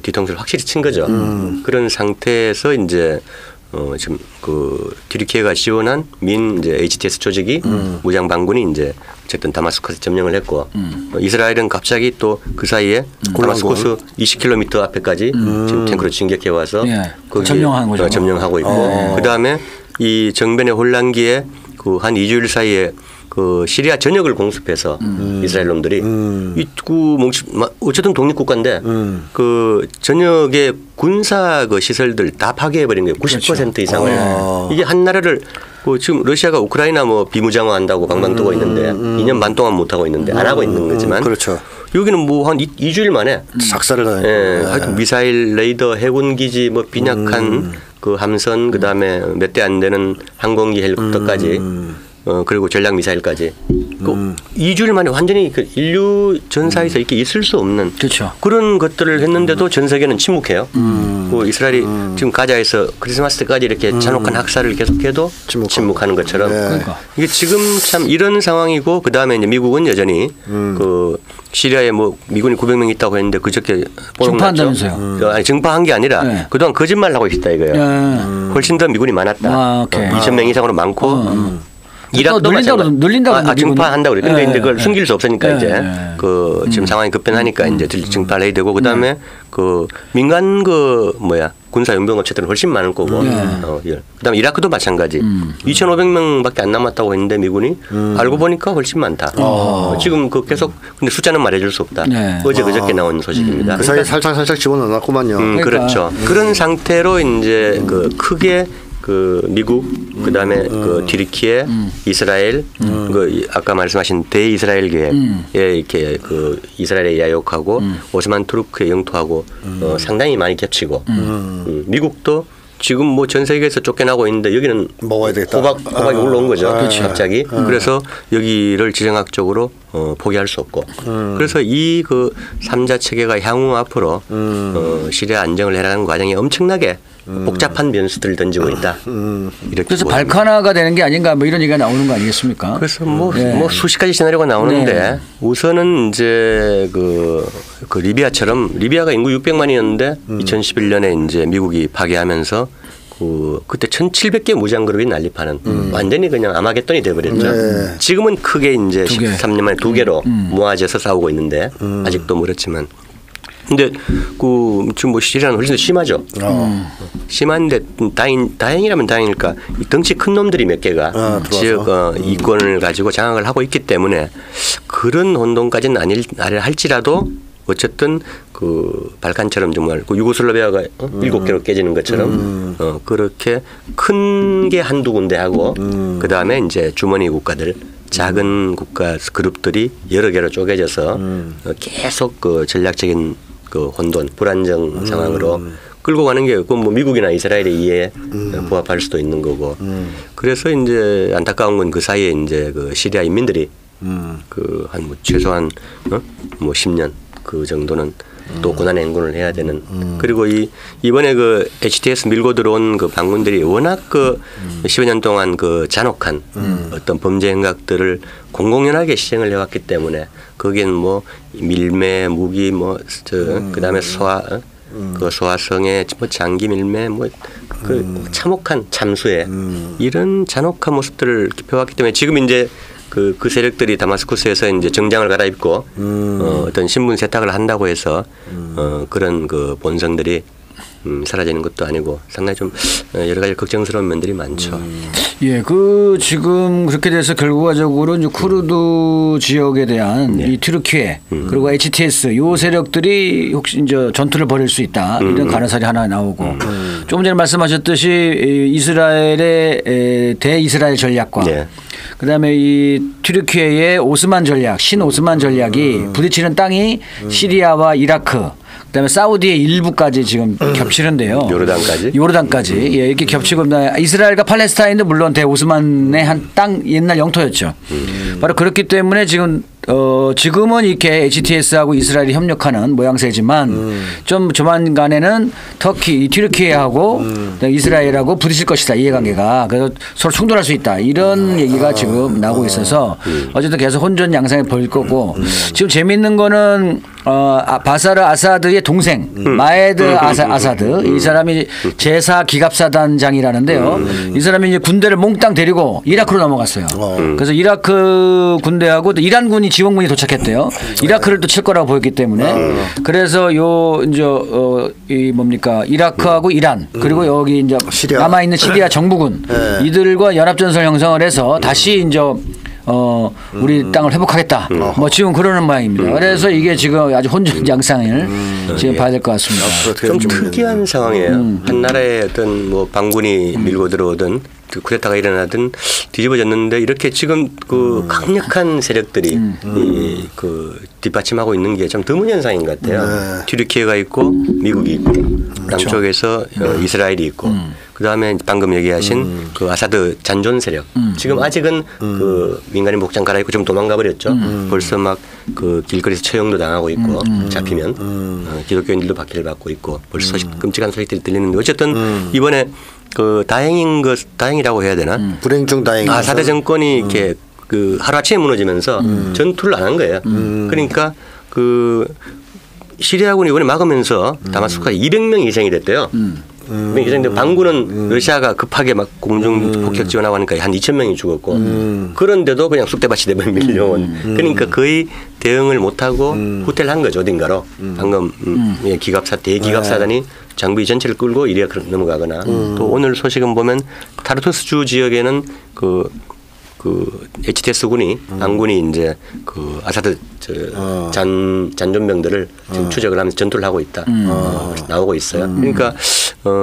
뒤통수를 확실히 친 거죠. 그런 상태에서 이제 지금 그 튀르키예가 지원한 이제 HTS 조직이 무장 반군이 이제 어쨌든 다마스커스 점령을 했고 이스라엘은 갑자기 또 그 사이에 다마스커스 20km 앞에까지 지금 탱크로 진격해 와서 거기 점령한 거죠. 점령하고 있고 그 다음에 이 정변의 혼란기에 그 한 2주일 사이에 그 시리아 전역을 공습해서 이스라엘 놈들이 어쨌든 독립국가인데 그 전역의 군사 그 시설들 다 파괴해버린 거예요. 90% 이상을. 이게 한 나라를 지금 러시아가 우크라이나 뭐 비무장화한다고 방방 뜨고 있는데 2년 반 동안 못 하고 있는데 안 하고 있는 거지만 그렇죠. 여기는 뭐 한 2주일 만에 작살을 나요. 하여튼 미사일, 레이더, 해군 기지, 뭐 빈약한 그 함선, 그 다음에 몇 대 안 되는 항공기 헬리콥터까지. 그리고 전략 미사일까지. 그 2주일 만에 완전히 그 인류 전사에서 이렇게 있을 수 없는 그렇죠. 그런 것들을 했는데도 전 세계는 침묵해요. 그 이스라엘이 지금 가자에서 크리스마스 때까지 이렇게 잔혹한 학살을 계속해도 침묵하는 것처럼. 그러니까. 이게 지금 참 이런 상황이고 그 다음에 이제 미국은 여전히 그 시리아에 뭐 미군이 900명 있다고 했는데 그저께 증파한다면서요? 아니 증파한 게 아니라 그동안 거짓말을 하고 있다 이거예요. 훨씬 더 미군이 많았다. 2,000명 이상으로 많고. 이라크도 늘린다고 증파한다고 그래. 근데 이제 그걸 숨길 수 없으니까 이제 그 지금 상황이 급변하니까 이제 증파를 해야 되고 그다음에 그 민간 군사 용병업체들은 훨씬 많을 거고. 그다음에 이라크도 마찬가지. 2,500명밖에 안 남았다고 했는데 미군이 알고 보니까 훨씬 많다. 지금 그 계속 근데 숫자는 말해줄 수 없다. 어제 그저께 나온 소식입니다. 그 사이에 살짝 집어넣었구만요. 그렇죠. 그런 상태로 이제 그 크게 그 미국 그다음에 그 튀르키예, 이스라엘, 그 아까 말씀하신 대이스라엘 계획에 이렇게 그 이스라엘의 야욕하고 오스만 투르크의 영토하고 상당히 많이 겹치고 미국도 지금 뭐 전 세계에서 쫓겨나고 있는데 여기는 먹어야 되겠다. 호박이 올라온 거죠. 갑자기. 그래서 여기를 지정학적으로 포기할 수 없고. 그래서 이 그 3자 체계가 향후 앞으로 시리아 안정을 해나가는 과정에 엄청나게 복잡한 변수들을 던지고 있다. 이렇게 그래서 발칸화가 되는 게 아닌가 뭐 이런 얘기가 나오는 거 아니겠습니까? 그래서 뭐 수십 가지 시나리오가 나오는데 우선은 이제 그 리비아처럼 리비아가 인구 600만이었는데 2011년에 이제 미국이 파괴하면서 그때 1,700개 무장그룹이 난립하는 완전히 그냥 아마겟돈이 돼버렸죠. 지금은 크게 이제 13년 만에 2개로 모아져서 싸우고 있는데 아직도 멀었지만. 근데 지금 뭐 시리아는 훨씬 더 심하죠. 심한데 다행이라면 다행일까. 덩치 큰 놈들이 몇 개가 지역 이권을 가지고 장악을 하고 있기 때문에 그런 혼돈까지는 아니라 할지라도 어쨌든 그 발칸처럼 정말 그 유고슬라비아가 7개로 깨지는 것처럼 그렇게 큰 게 한두 군데 하고 그 다음에 이제 주머니 국가들 작은 국가 그룹들이 여러 개로 쪼개져서 계속 그 전략적인 그 혼돈, 불안정 상황으로 끌고 가는 게 뭐 미국이나 이스라엘의 이해에 부합할 수도 있는 거고. 그래서 이제 안타까운 건 그 사이에 이제 그 시리아 인민들이 그 한 뭐 최소한 뭐 10년 그 정도는 또 고난의 행군을 해야 되는. 그리고 이번에 그 HTS 밀고 들어온 그 반군들이 워낙 그 10여 년 동안 그 잔혹한 어떤 범죄 행각들을 공공연하게 시행을 해왔기 때문에 거기는 뭐 밀매, 무기 그다음에 소화성의 뭐 장기 밀매 그 참혹한 참수에 이런 잔혹한 모습들을 펴왔기 때문에 지금 이제 그 세력들이 다마스쿠스에서 이제 정장을 갈아입고 어떤 신분 세탁을 한다고 해서 그런 그 본성들이 사라지는 것도 아니고 상당히 좀 여러 가지 걱정스러운 면들이 많죠. 예, 지금 그렇게 돼서 결과적으로 이제 쿠르드 지역에 대한 이 튀르키예 그리고 HTS 요 세력들이 혹시 이제 전투를 벌일 수 있다 이런 가능성이 하나 나오고 조금 전에 말씀하셨듯이 이스라엘의 대이스라엘 전략과 네. 그다음에 이 튀르키예의 오스만 전략, 신오스만 전략이 부딪히는 땅이 시리아와 이라크, 그다음에 사우디의 일부까지 지금 겹치는데요. 요르단까지 예, 이렇게 겹치고 이스라엘과 팔레스타인도 물론 대오스만의 한 땅 옛날 영토였죠. 바로 그렇기 때문에 지금은 이렇게 HTS하고 이스라엘이 협력하는 모양새지만 좀 조만간에는 터키, 튀르키예하고 이스라엘하고 부딪힐 것이다, 이해관계가. 그래서 서로 충돌할 수 있다, 이런 얘기가 지금 나오고 있어서 어쨌든 계속 혼전 양상이 보일 거고, 지금 재미있는 거는 바사르 아사드의 동생 마에드 아사드, 이 사람이 제사 기갑사단장이라는데요. 이 사람이 이제 군대를 몽땅 데리고 이라크로 넘어갔어요. 그래서 이라크 군대하고 또 이란군이 지원군이 도착했대요. 이라크를 또 칠 거라고 보였기 때문에. 그래서 이 뭡니까, 이라크하고 이란, 그리고 여기 이제 남아 있는 시리아 정부군 이들과 연합전선 형성을 해서 다시 이제 우리 땅을 회복하겠다. 뭐 지금 그러는 모양입니다. 그래서 이게 지금 아주 혼전 양상을 지금 봐야 될 것 같습니다. 좀 특이한 상황이에요. 한 나라의 어떤 뭐 반군이 밀고 들어오든 쿠데타가 일어나든 뒤집어졌는데, 이렇게 지금 그 강력한 세력들이 그 뒷받침하고 있는 게 좀 드문 현상인 것 같아요. 튀르키예가 있고 미국이 있고 남쪽에서 이스라엘이 있고 그다음에 방금 얘기하신 그 아사드 잔존 세력. 지금 아직은 그 민간인 복장 갈아입고 좀 도망가 버렸죠. 벌써 막 그 길거리에서 처형도 당하고 있고 잡히면 기독교인들도 박해를 받고 있고 벌써 끔찍한 소식들이 들리는데, 어쨌든 이번에 그 다행이라고 해야 되나? 불행 중 다행. 아사드 정권이 이렇게 그 하루아침에 무너지면서 전투를 안 한 거예요. 그러니까 그 시리아군이 이번에 막으면서 다마스쿠스가 200명이 희생이 됐대요. 반군은 러시아가 급하게 막 공중 폭격 지원하고 하니까 한 2,000명이 죽었고, 그런데도 그냥 쑥대밭이 되면 밀려온. 그러니까 거의 대응을 못하고 후퇴를 한 거죠, 어딘가로. 방금 대기갑사단이 장비 전체를 끌고 이리아크로 넘어가거나, 또 오늘 소식은 보면 타르투스 주 지역에는 그 HTS군이 반군이 이제 그 아사드 잔존병들을 지금 추적을 하면서 전투를 하고 있다. 나오고 있어요. 그러니까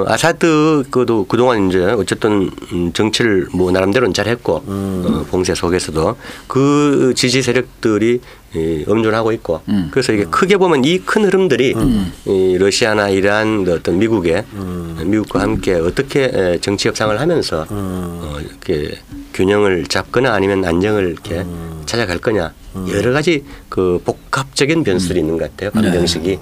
아사드 그동안 이제 어쨌든 정치를 뭐 나름대로는 잘했고 봉쇄 속에서도 그 지지 세력들이 엄존하고 있고, 그래서 이게 크게 보면 이 큰 흐름들이 이 러시아나 이란, 어떤 미국과 함께 어떻게 정치 협상을 하면서 이렇게 균형을 잡거나 아니면 안정을 이렇게 찾아갈 거냐, 여러 가지 그 복합적인 변수들이 있는 것 같아요. 방정식이.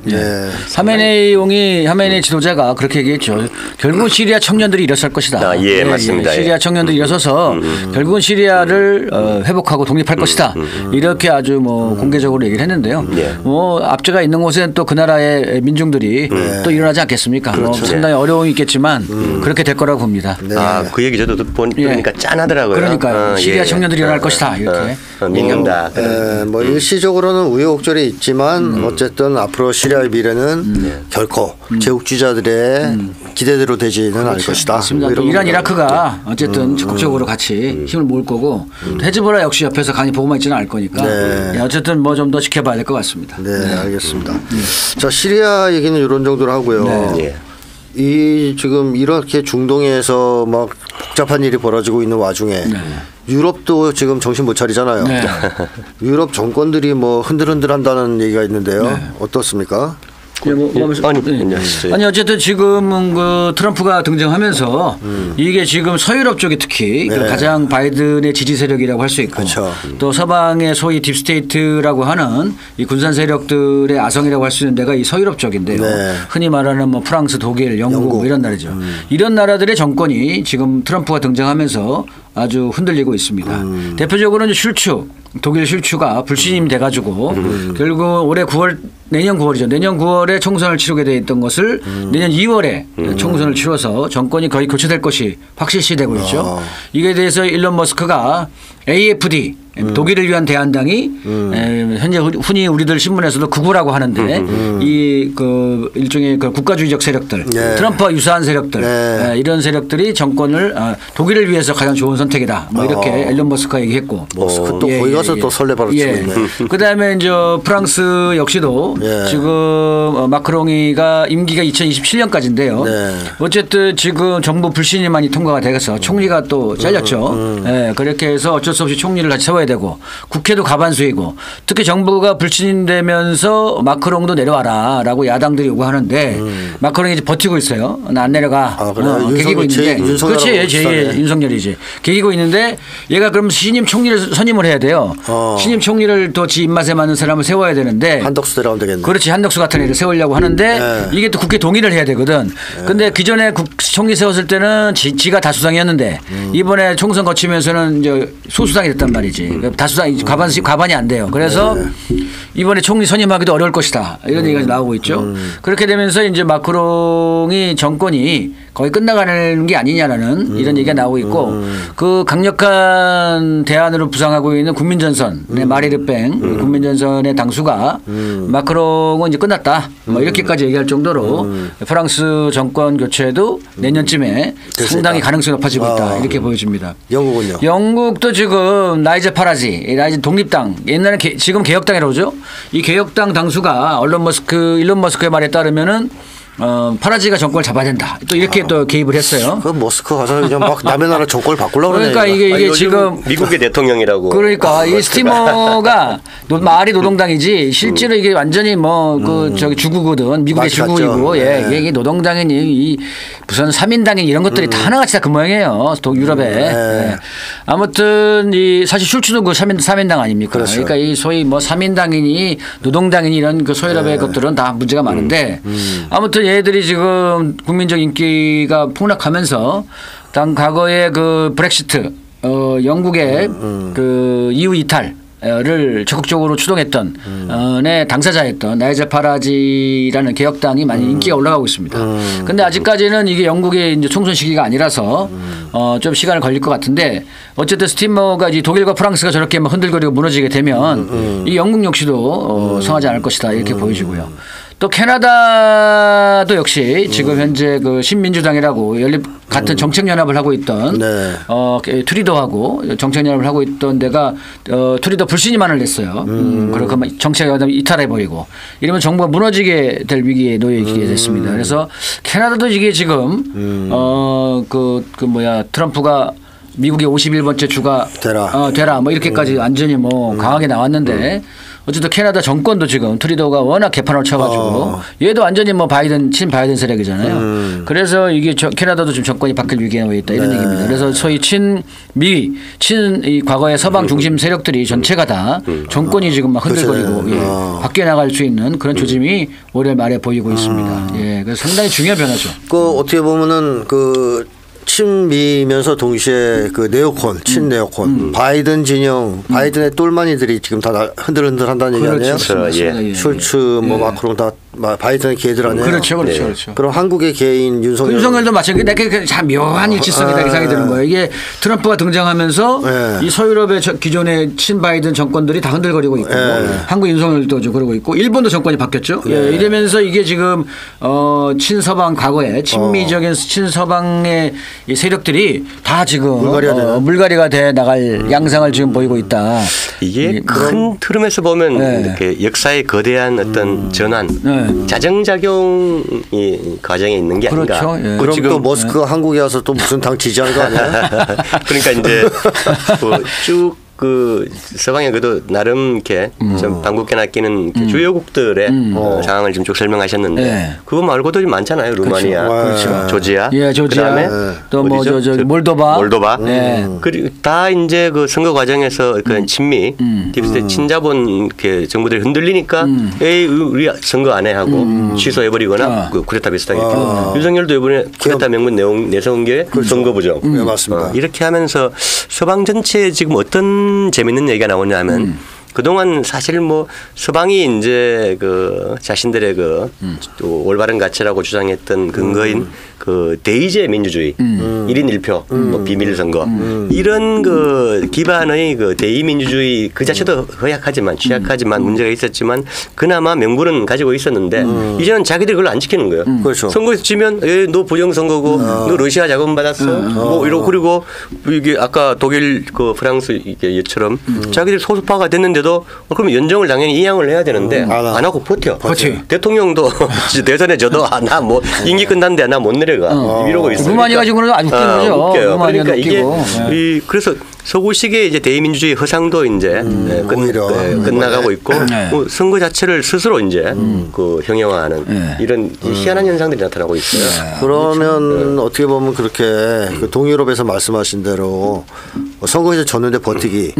하메네이 지도자가 그렇게 얘기했죠. 결국은 시리아 청년들이 일어설 것이다. 예, 맞습니다. 시리아 청년들이 일어서서 결국은 시리아를 회복하고 독립할 것이다. 이렇게 아주 뭐 공개적으로 얘기를 했는데요. 뭐 앞제가 있는 곳엔 또 그 나라의 민중들이 또 일어나지 않겠습니까? 그렇죠. 뭐 상당히 어려움이 있겠지만 그렇게 될 거라고 봅니다. 그 얘기 저도 그러니까 짠하더라고요. 그러니까 시리아 청년들이 일어날 것이다. 이렇게. 믿는다. 뭐 일시적으로는 우여곡절이 있지만 어쨌든 앞으로 시리아의 미래는 결코 제국주의자들의 기대대로 되지는 않을 것이다. 맞습니다. 뭐 이란, 이라크가 어쨌든 적극적으로 같이 힘을 모을 거고, 헤즈볼라 역시 옆에서 간이 보고만 있지는 않을 거니까 어쨌든 뭐 좀 더 지켜봐야 될 것 같습니다. 네, 알겠습니다. 자, 시리아 얘기는 이런 정도로 하고요. 이 지금 이렇게 중동에서 막 복잡한 일이 벌어지고 있는 와중에 유럽도 지금 정신 못 차리잖아요. 유럽 정권들이 뭐 흔들흔들한다는 얘기가 있는데요. 어떻습니까? 아니 어쨌든 지금은 그 트럼프가 등장하면서 이게 지금 서유럽 쪽이 특히 가장 바이든의 지지 세력이라고 할 수 있고, 또 서방의 소위 딥스테이트라고 하는 이 군산 세력들의 아성이라고 할 수 있는 데가 이 서유럽 쪽인데요. 흔히 말하는 뭐 프랑스, 독일, 영국 뭐 이런 나라죠. 이런 나라들의 정권이 지금 트럼프가 등장하면서 아주 흔들리고 있습니다. 대표적으로는 슐츠, 독일 슐츠가 불신임이 돼가지고 결국 올해 9월, 내년 9월이죠. 내년 9월에 총선을 치르게 돼 있던 것을 내년 2월에 총선을 치러서 정권이 거의 교체될 것이 확실시되고 있죠. 이에 대해서 일론 머스크가 AFD 독일을 위한 대한당이 현재 흔히 우리들 신문에서도 극우라고 하는데 이 그 일종의 그 국가주의적 세력들 트럼프와 유사한 세력들 이런 세력들이 정권을 독일을 위해서 가장 좋은 선택이다. 뭐 이렇게 앨런 머스크가 얘기했고. 머스크 또 거기 가서 또 설레발을 치고 있네. 그다음에 이제 프랑스 역시도 지금 마크롱이가 임기가 2027년까지인데요. 어쨌든 지금 정부 불신임안이 통과가 돼서 총리가 또 잘렸죠. 그렇게 해서 어쩔 수 없이 총리를 다시 세워야 되고 국회도 가반수이고 특히 정부가 불신되면서 마크롱도 내려와라라고 야당들이 요구하는데 마크롱이 이제 버티고 있어요. 나 안 내려가. 개기고 있는데 그렇지 제2의 윤석열이지. 개기고 있는데 얘가 그럼 신임 총리를 선임을 해야 돼요. 신임 총리를 또 지 입맛에 맞는 사람을 세워야 되는데 한덕수 데려오면 되겠네. 그렇지. 한덕수 같은 애를 세우려고 하는데 이게 또 국회 동의를 해야 되거든. 근데 기존에 총리 세웠을 때는 지가 다수당이었는데 이번에 총선 거치면서는 이제 소수당이 됐단 말이지. 다수당 과반이 안 돼요. 그래서 이번에 총리 선임하기도 어려울 것이다. 이런 얘기가 나오고 있죠. 그렇게 되면서 이제 마크롱이 정권이 거의 끝나가는 게 아니냐라는 이런 얘기가 나오고 있고 그 강력한 대안으로 부상하고 있는 국민전선의 마리르팽 국민전선의 당수가 마크롱은 이제 끝났다. 뭐 이렇게까지 얘기할 정도로 프랑스 정권 교체도 내년쯤에 상당히 가능성이 높아지고 있다. 이렇게 보여집니다. 영국은요? 영국도 지금 나이제 파라지, 나이제 독립당, 옛날에 지금 개혁당이라고 그러죠. 이 개혁당 당수가 일론 머스크의 말에 따르면은 파라지가 정권을 잡아야 된다. 또 이렇게 또 개입을 했어요. 그 머스크 가서 그냥 막 남의 나라 정권을 바꾸려고 그러네. 그러니까 이게 지금 미국의 대통령이라고. 그러니까 이 스티머가 말이 노동당이지 실제로 이게 완전히 뭐 그 저기 주구거든. 미국의 주구이고 이게 노동당이니 이 무슨 3인당이 이런 것들이 다 하나같이 다 그 모양이에요. 유럽에. 아무튼 이 사실 슐츠도 그 3인당 아닙니까? 그렇죠. 그러니까 이 소위 뭐 3인당이니 노동당이니 이런 그 소유럽의 것들은 다 문제가 많은데 아무튼 얘들이 지금 국민적 인기가 폭락하면서 당 과거의 그 브렉시트 영국의 그 EU 이탈을 적극적으로 추동했던 당사자였던 나이젤 파라지라는 개혁당이 많이 인기가 올라가고 있습니다. 그런데 아직까지는 이게 영국의 이제 총선 시기가 아니라서 좀 시간을 걸릴 것 같은데 어쨌든 스티머가 이제 독일과 프랑스가 저렇게 막 흔들거리고 무너지게 되면 이 영국 역시도 성하지 않을 것이다 이렇게 보여지고요. 또 캐나다도 역시 지금 현재 그 신민주당이라고 같은 정책연합을 하고 있던 트리도하고 정책연합을 하고 있던 데가 트리도 불신임안을 냈어요. 그렇게 정책연합 이탈해버리고 이러면 정부가 무너지게 될 위기에 놓여 있게 됐습니다. 그래서 캐나다도 이게 지금 트럼프가 미국의 51번째 주가 되라 뭐 이렇게까지 완전히 뭐 강하게 나왔는데 어쨌든 캐나다 정권도 지금 트리도가 워낙 개판을 쳐가지고 얘도 완전히 뭐 친 바이든 세력이잖아요. 그래서 이게 캐나다도 지금 정권이 바뀔 위기에 놓여 있다 이런 얘기입니다. 그래서 소위 이 과거의 서방 중심 세력들이 전체가 다 정권이 지금 막 흔들거리고 바뀌어 나갈 수 있는 그런 조짐이 올해 말에 보이고 있습니다. 그래서 상당히 중요한 변화죠. 그 어떻게 보면은 그 친미면서 동시에 그 네오콘, 친네오콘, 바이든 진영, 바이든의 똘마니들이 지금 다 흔들흔들 한다는 얘기 아니에요? 그렇죠. 슐츠, 뭐 마크롱 다 바이든의 개들 아니에요? 그렇죠. 그럼 한국의 개인 윤석열도 마찬가지. 내가 참 묘한 일치성이다 이 생각이 드는 거예요. 이게 트럼프가 등장하면서 이 서유럽의 기존의 친바이든 정권들이 다 흔들거리고 있고 한국 윤석열도 좀 그러고 있고 일본도 정권이 바뀌었죠. 이러면서 이게 지금 친서방 과거에 친미적인 친서방의 이 세력들이 다 지금 물갈이가 돼 나갈 양상을 지금 보이고 있다. 이게 큰 흐름에서 보면 이렇게 역사의 거대한 어떤 전환, 자정작용이 과정에 있는 게 아닌가. 그럼 지금 또 머스크가 한국에 와서 또 무슨 당 지지하는 거 아니야? 그러니까 이제 쭉 그 서방에 그래도 나름 이렇게 좀 방국계 낚이는 주요국들의 상황을 좀 쭉 설명하셨는데 그거 말고도 좀 많잖아요. 루마니아, 그렇죠. 조지아, 그다음에 또 뭐 몰도바, 그리고 다 이제 그 선거 과정에서 그 친미, 딥스테이트 친자본 이렇게 정부들이 흔들리니까 에이 우리 선거 안 해 하고 취소해버리거나 그 쿠데타 비슷하게 윤석열도 이번에 쿠데타 명분 내세운 게 선거 부정. 맞습니다. 이렇게 하면서 서방 전체에 지금 어떤 재밌는 얘기가 나오냐면 그동안 사실 뭐 서방이 이제 그 자신들의 또 올바른 가치라고 주장했던 근거인 그 대의제 민주주의, 1인 1표, 뭐 비밀 선거 이런 그 기반의 그 대의 민주주의 그 자체도 허약하지만 취약하지만 문제가 있었지만 그나마 명분은 가지고 있었는데 이제는 자기들이 그걸 안 지키는 거예요. 그렇죠. 선거에서 지면 너 부정 선거고 너 러시아 자금 받았어. 뭐 이러고 그리고 이게 아까 독일 그 프랑스 이게처럼 자기들 소수파가 됐는데도 그러면 연정을 당연히 이양을 해야 되는데 안 하고 버텨. 그렇지. 대통령도 대선에 져도 나 뭐 임기 끝났는데 나 못 내려가 이러고 있어요. 루마니아 가지고는 아주 웃긴 거죠. 웃겨요. 그러니까 이게 웃기고. 그래서 서구식의 이제 대의민주주의 허상도 이제 끝나가고 있고 뭐 선거 자체를 스스로 이제 그 형용화하는 이런 희한한 현상들이 나타나고 있어요. 그러면 어떻게 보면 그렇게 그 동유럽에서 말씀하신 대로 선거에서 졌는데 버티기,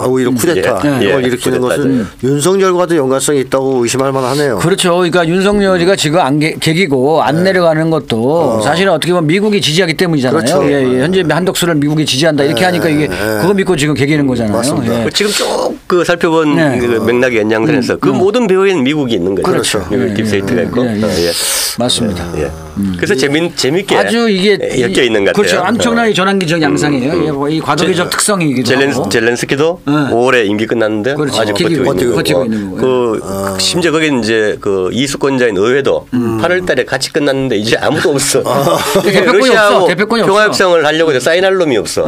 오히려 쿠데타 이런 걸 일으키는 것은 윤석열과도 연관성이 있다고 의심할 만하네요. 그렇죠. 그러니까 윤석열이가 지금 안 계기고 안 내려가는 것도 사실은 어떻게 보면 미국이 지지하기 때문이잖아요. 그렇죠. 현재 한덕수를 미국이 지지한다 이렇게 하니까 이게 그거 믿고 지금 계기는 거잖아요. 맞습니다. 지금 쭉 그 살펴본 그 맥락의 연장선에서 그 모든 배후에는 미국이 있는 거죠. 그렇죠. 미국 딥스테이트가 있고. 맞습니다. 그래서 재밌게 아주 이게 엮여 있는 것 같아요. 그렇죠. 엄청나게 전환기적 양상이에요. 이 과도기적 특성이기도 하고. 젤렌스키도 5월에 임기 끝났는데 그렇죠. 아직 버티고 있는 거예요. 심지어 거기 이제 그 이수권자인 의회도 8월달에 같이 끝났는데 이제 아무도 없어. 러시아하고 평화협상을 하려고 해서 사인할 놈이 없어.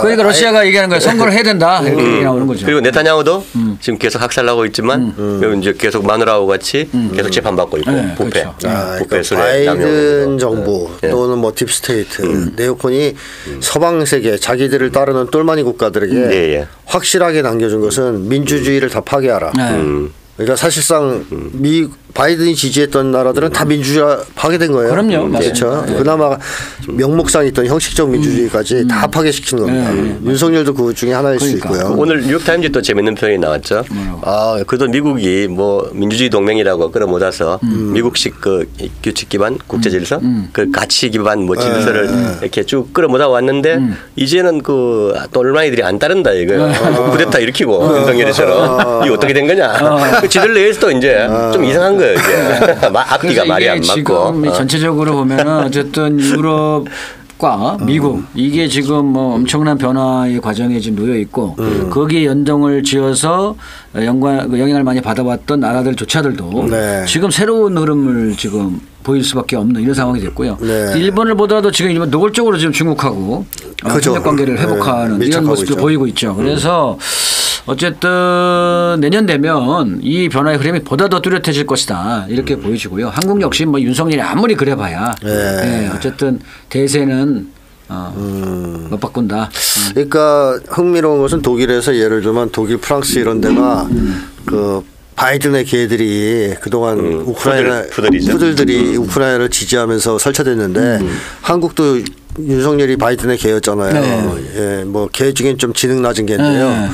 그러니까 러시아가 얘기하는 거예요. 선거를 해야 된다 이렇게 나오는 거죠. 그리고 네타냐후도 지금 계속 학살하고 있지만 이제 계속 마누라하고 같이 계속 재판받고 있고 부패. 그렇죠. 부패 술에 바이든 정부 또는 뭐 딥스테이트 네오콘이 서방 세계 자기들을 따르는 똘마니 국가들에게 확실하게 남겨준 것은 민주주의를 다 파괴하라. 그러니까 사실상 바이든이 지지했던 나라들은 다 민주주의가 파괴된 거예요. 그럼요. 그렇죠. 그나마 명목상 있던 형식적 민주주의까지 다 파괴시킨 겁니다. 윤석열도 그 중에 하나일 수 있고요. 오늘 뉴욕타임즈 또 재밌는 표현이 나왔죠. 그래도 미국이 뭐 민주주의 동맹이라고 끌어모아서 미국식 그 규칙 기반 국제 질서, 그 가치 기반 뭐 질서를 이렇게 쭉 끌어모아 왔는데 이제는 그 똘마니들이 안 따른다 이거예요. 쿠데타 일으키고 윤석열이처럼 이게 어떻게 된 거냐. 지들 내에서도 이제 좀 이상한 거예요. 이제 앞뒤가 말이 안 맞고. 지금 전체적으로 보면은 어쨌든 유럽과 미국 이게 지금 뭐 엄청난 변화의 과정에 지금 놓여 있고 거기에 연동을 지어서 영향을 많이 받아왔던 나라들조차들도 지금 새로운 흐름을 지금 보일 수밖에 없는 이런 상황이 됐고요. 일본을 보더라도 지금 일본 노골적으로 지금 중국하고 협력 관계를 회복하는 이런 모습도 보이고 있죠. 그래서 어쨌든 내년 되면 이 변화의 흐름이 보다 더 뚜렷해질 것이다 이렇게 보여지고요. 한국 역시 뭐 윤석열이 아무리 그래봐야 어쨌든 대세는 못 바꾼다. 그러니까 흥미로운 것은 독일에서 예를 들면 독일, 프랑스 이런 데가 그 바이든의 개들이 그동안 우크라이나 푸들들이 우크라이나를 지지하면서 설치됐는데 한국도 윤석열이 바이든의 개였잖아요. 예, 뭐 개 중엔 좀 지능 낮은 개인데요.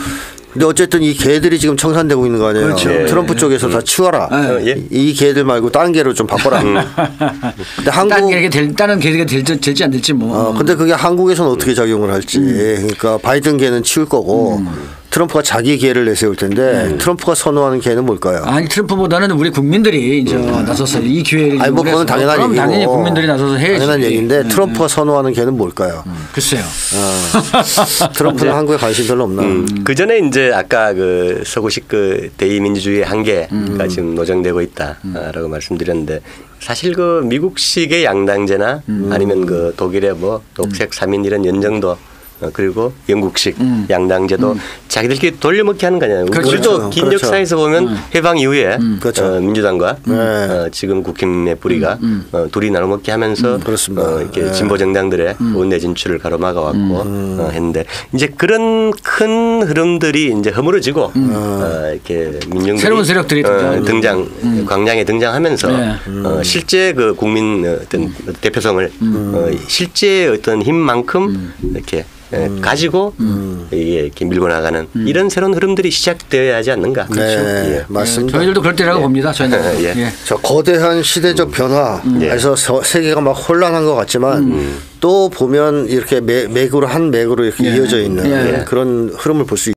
근데 어쨌든 이 개들이 지금 청산되고 있는 거 아니에요. 그렇죠. 트럼프 쪽에서 다 치워라. 이 개들 말고 다른 개로 좀 바꿔라. 근데 다른 개가 될지 안 될지 뭐. 근데 그게 한국에서는 어떻게 작용을 할지. 그러니까 바이든 개는 치울 거고 트럼프가 자기 개를 내세울 텐데 트럼프가 선호하는 개는 뭘까요? 아니 트럼프보다는 우리 국민들이 이제 나서서 이 기회를 아니 뭐 그건 당연한 얘기고 당연히 국민들이 나서서 해야지. 당연한 얘기인데 트럼프가 선호하는 개는 뭘까요? 글쎄요. 트럼프는 한국에 관심 별로 없나? 그 전에 이제 아까 그 서구식 그 대의민주주의의 한계가 지금 노정되고 있다라고 말씀드렸는데 사실 그 미국식의 양당제나 아니면 그 독일의 뭐 녹색 3인 이런 연정도 그리고 영국식 양당제도 자기들끼리 돌려먹기 하는 거잖아요. 그렇죠. 우리도 긴 역사에서 보면 해방 이후에 민주당과 지금 국힘의 뿌리가 둘이 나눠먹기 하면서 이렇게 진보 정당들의 원내 진출을 가로막아왔고 했는데 이제 그런 큰 흐름들이 이제 허물어지고 이렇게 민중들이 새로운 세력들이 광장에 등장하면서 실제 그 국민 어떤 대표성을 실제 어떤 힘만큼 이렇게 가지고 이렇게 밀고 나가는 이런 새로운 흐름들이 시작되어야 하지 않는가. 네, 맞습니다. 저희들도 그럴 때라고 봅니다. 저희는. 저 거대한 시대적 변화에서 세계가 막 혼란한 것 같지만 또 보면 이렇게 맥으로 한 맥으로 이렇게 이어져 있는 그런 흐름을 볼 수 있습니다.